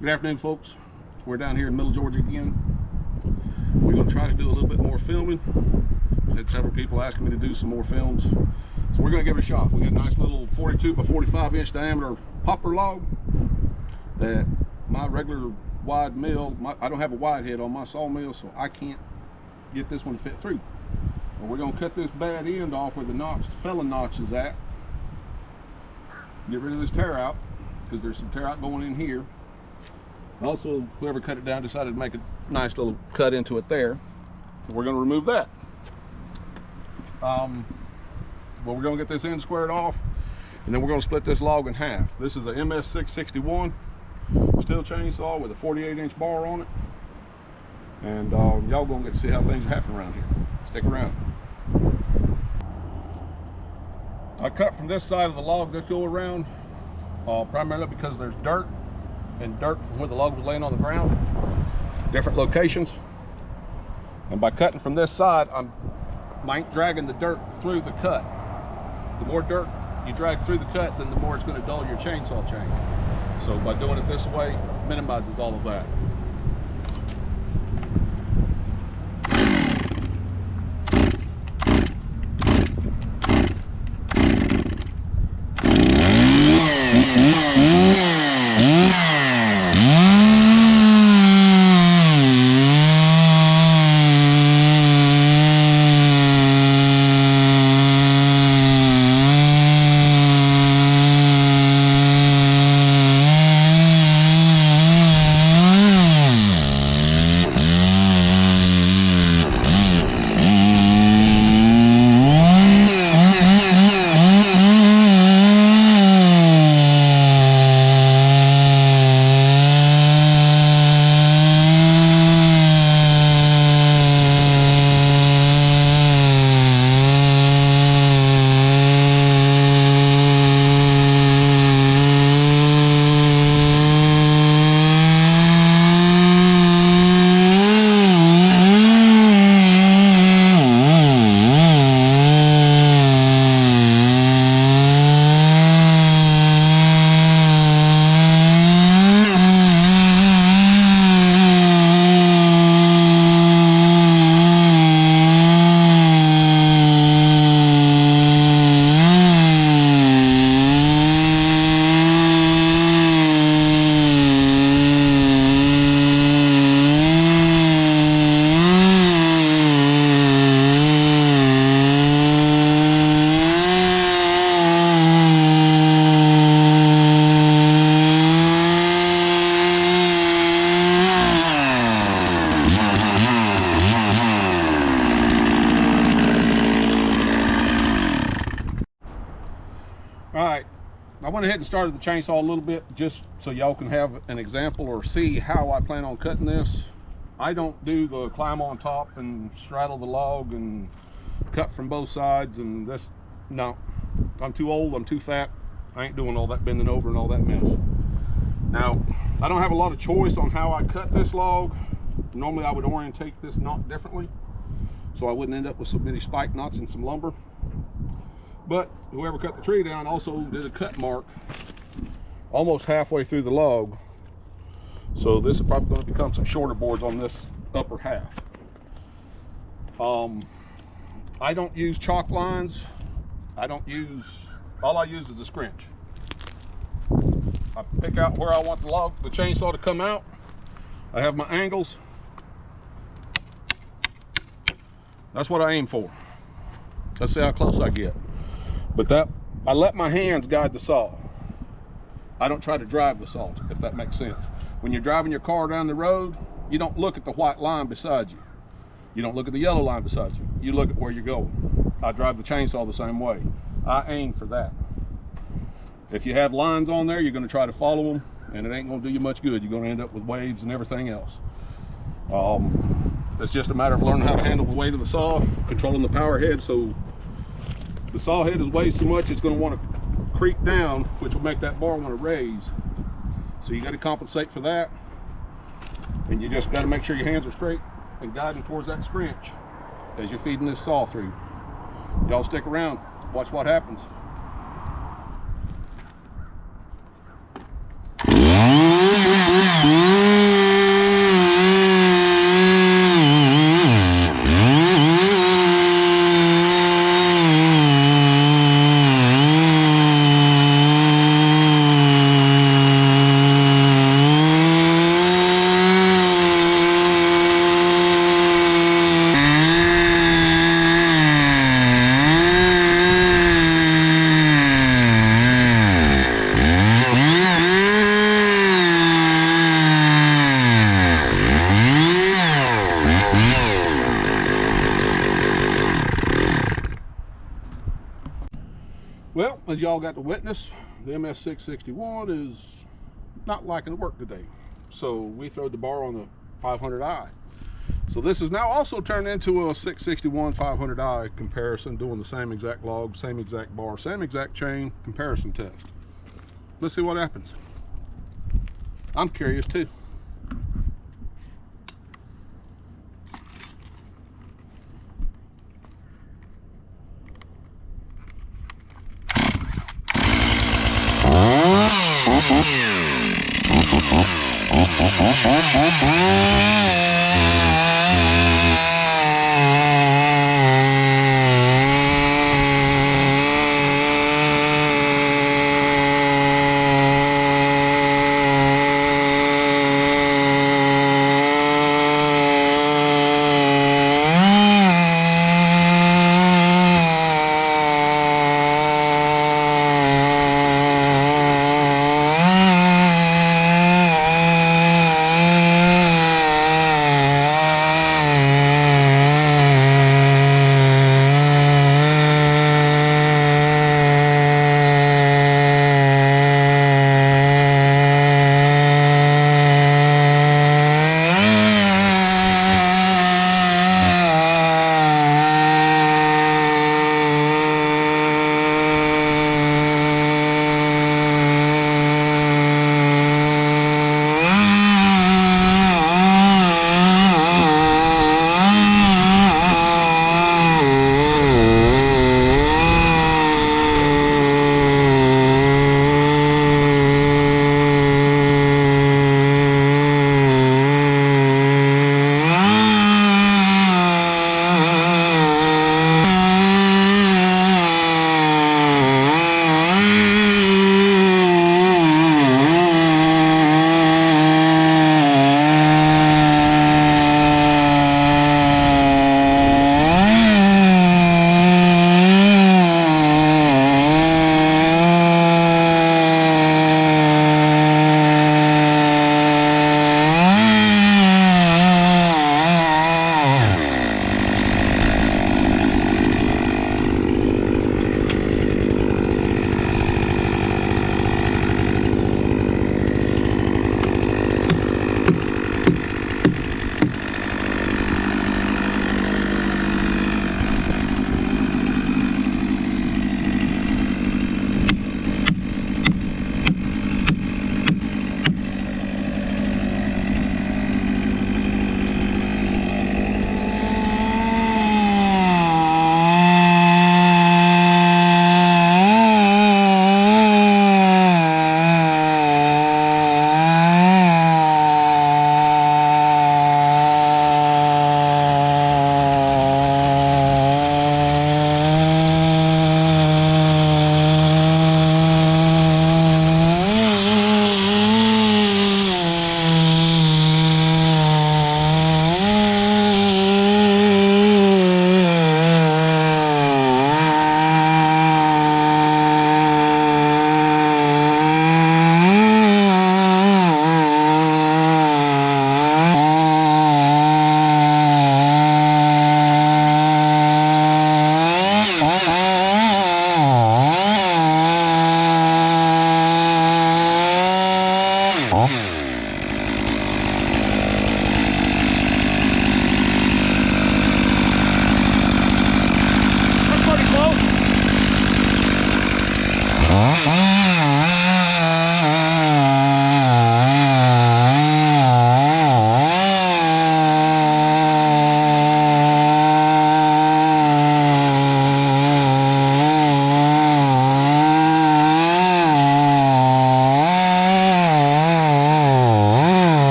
Good afternoon, folks. We're down here in Middle Georgia again. We're going to try to do a little bit more filming. I had several people asking me to do some more films, so we're going to give it a shot. We got a nice little 42 by 45 inch diameter poplar log that my regular wide mill, I don't have a wide head on my sawmill, so I can't get this one to fit through. But we're going to cut this bad end off where the notch, felon notch is at. Get rid of this tear out, because there's some tear out going in here. Also, whoever cut it down decided to make a nice little cut into it there. So we're going to remove that. Well, we're going to get this end squared off, and then we're going to split this log in half. This is a MS661 steel chainsaw with a 48-inch bar on it. And y'all going to get to see how things are happening around here. Stick around. I cut from this side of the log that go around, primarily because there's dirt from where the log was laying on the ground, different locations. And by cutting from this side, I ain't dragging the dirt through the cut. The more dirt you drag through the cut, then the more it's going to dull your chainsaw chain. So by doing it this way, minimizes all of that. Alright, I went ahead and started the chainsaw a little bit just so y'all can have an example or see how I plan on cutting this. I don't do the climb on top and straddle the log and cut from both sides and this. No, I'm too old, I'm too fat. I ain't doing all that bending over and all that mess. Now, I don't have a lot of choice on how I cut this log. Normally I would orientate this knot differently, so I wouldn't end up with so many spike knots and some lumber. But whoever cut the tree down also did a cut mark almost halfway through the log. So this is probably going to become some shorter boards on this upper half. I don't use chalk lines. All I use is a scrunch. I pick out where I want the chainsaw to come out. I have my angles. That's what I aim for. Let's see how close I get. But I let my hands guide the saw. I don't try to drive the saw, if that makes sense. When you're driving your car down the road, you don't look at the white line beside you. You don't look at the yellow line beside you. You look at where you're going. I drive the chainsaw the same way. I aim for that. If you have lines on there, you're going to try to follow them, and it ain't going to do you much good. You're going to end up with waves and everything else. It's just a matter of learning how to handle the weight of the saw, controlling the power head, so the saw head is weighs so much it's going to want to creep down, which will make that bar want to raise. So you got to compensate for that, and you just got to make sure your hands are straight and guiding towards that scrunch as you're feeding this saw through. Y'all stick around, watch what happens. as y'all got to witness, the MS661 is not liking to work today. So we throwed the bar on the 500i. So this is now also turned into a 661 500i comparison, doing the same exact log, same exact bar, same exact chain comparison test. Let's see what happens. I'm curious too.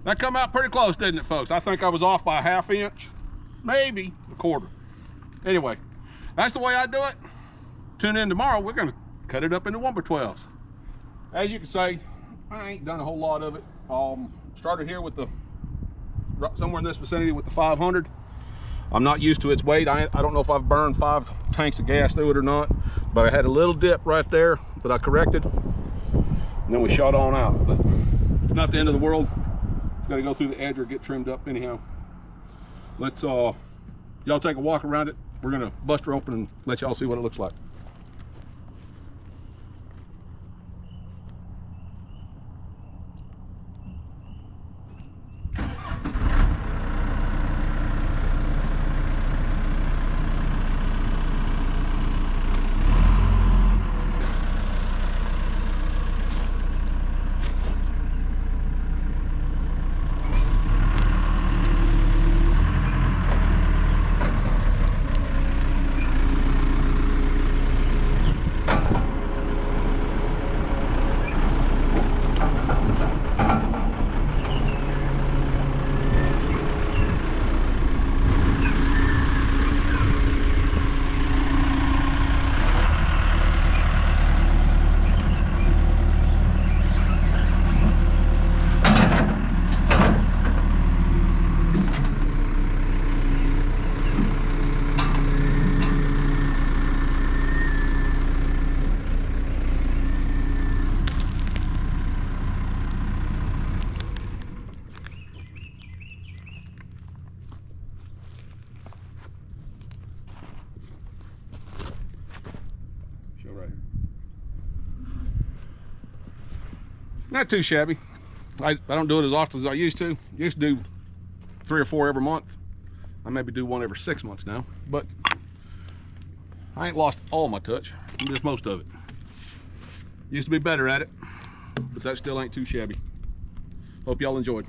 That come out pretty close, didn't it, folks? I think I was off by a ½ inch, maybe a quarter. Anyway, that's the way I do it. Tune in tomorrow. We're going to cut it up into 1/12s. As you can see, I ain't done a whole lot of it. Started here with the somewhere in this vicinity with the 500. I'm not used to its weight. I don't know if I've burned 5 tanks of gas through it or not, but I had a little dip right there that I corrected, and then we shot on out. But it's not the end of the world. It's got to go through the edge or get trimmed up anyhow. Let's y'all take a walk around it. We're gonna bust her open and let y'all see what it looks like. Right here. Not too shabby. I don't do it as often as I used to. Used to do 3 or 4 every month. I maybe do 1 every 6 months now, but I ain't lost all my touch, just most of it. Used to be better at it, but that still ain't too shabby. Hope y'all enjoyed.